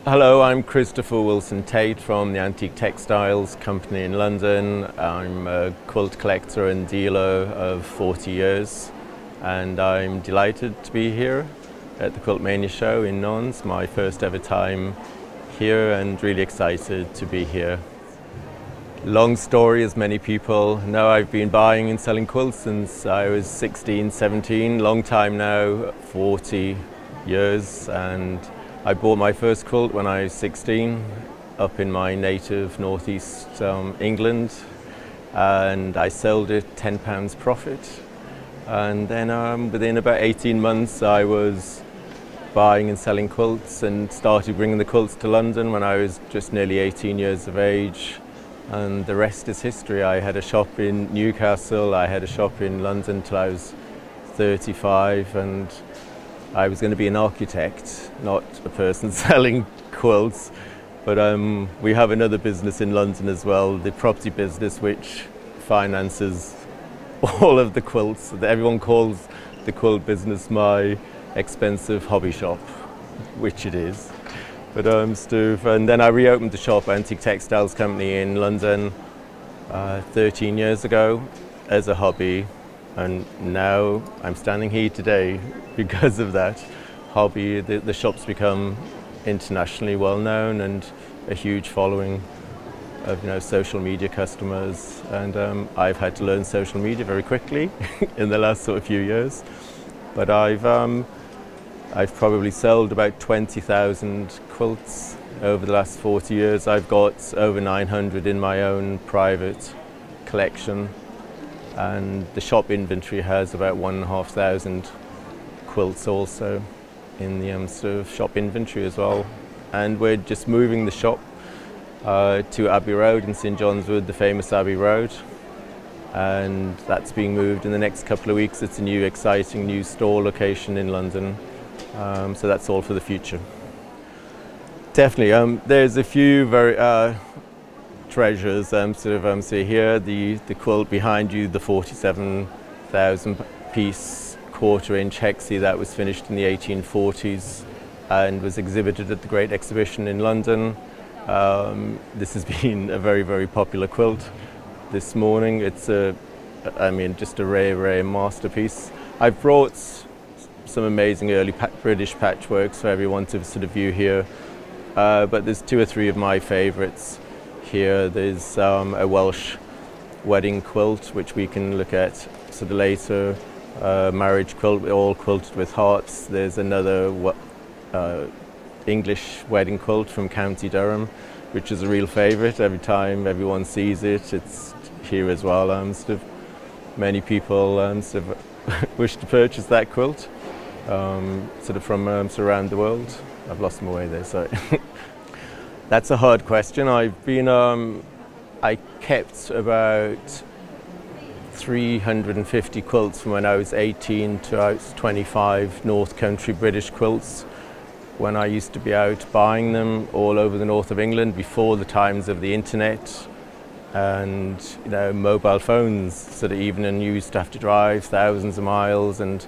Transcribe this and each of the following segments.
Hello, I'm Christopher Wilson-Tate from the Antique Textiles company in London. I'm a quilt collector and dealer of 40 years, and I'm delighted to be here at the Quilt Mania show in Nantes, my first ever time here, and really excited to be here. Long story, as many people know. I've been buying and selling quilts since I was 16, 17, long time now, 40 years, and I bought my first quilt when I was 16 up in my native northeast England, and I sold it £10 profit. And then within about 18 months I was buying and selling quilts and started bringing the quilts to London when I was just nearly 18 years of age. And the rest is history. I had a shop in Newcastle, I had a shop in London till I was 35, and I was going to be an architect, not a person selling quilts. But we have another business in London as well, the property business, which finances all of the quilts. Everyone calls the quilt business my expensive hobby shop, which it is. But and then I reopened the shop, Antique Textiles Company in London, 13 years ago as a hobby. And now I'm standing here today because of that hobby. The shop's become internationally well known and a huge following of social media customers. And I've had to learn social media very quickly in the last sort of few years. But I've probably sold about 20,000 quilts over the last 40 years. I've got over 900 in my own private collection. And the shop inventory has about 1,500 quilts also in the sort of shop inventory as well. And we're just moving the shop to Abbey Road in St John's Wood, the famous Abbey Road. And that's being moved in the next couple of weeks. It's a new, exciting new store location in London. So that's all for the future. Definitely, there's a few very treasures. So here, the quilt behind you, the 47,000 piece quarter-inch hexie that was finished in the 1840s and was exhibited at the Great Exhibition in London. This has been a very, very popular quilt this morning. It's just a rare masterpiece. I've brought some amazing early British patchworks for everyone to sort of view here, but there's two or three of my favorites here. There's a Welsh wedding quilt, which we can look at sort of later, marriage quilt, all quilted with hearts. There's another English wedding quilt from County Durham, which is a real favorite. Every time everyone sees it, it's here as well. Many people wish to purchase that quilt, from around the world. I've lost my way there, sorry. That's a hard question. I kept about 350 quilts from when I was 18 to I was 25, North Country British quilts, when I used to be out buying them all over the north of England before the times of the internet and mobile phones. Sort of even, and you used to have to drive thousands of miles, and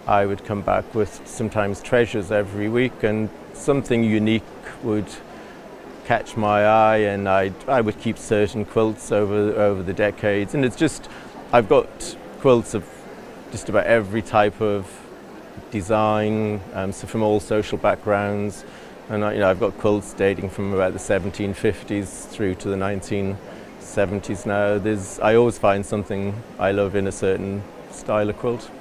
I would come back with sometimes treasures every week, and something unique would catch my eye, and I would keep certain quilts over the decades. And it's just, I've got quilts of just about every type of design, so from all social backgrounds. And I've got quilts dating from about the 1750s through to the 1970s now. I always find something I love in a certain style of quilt.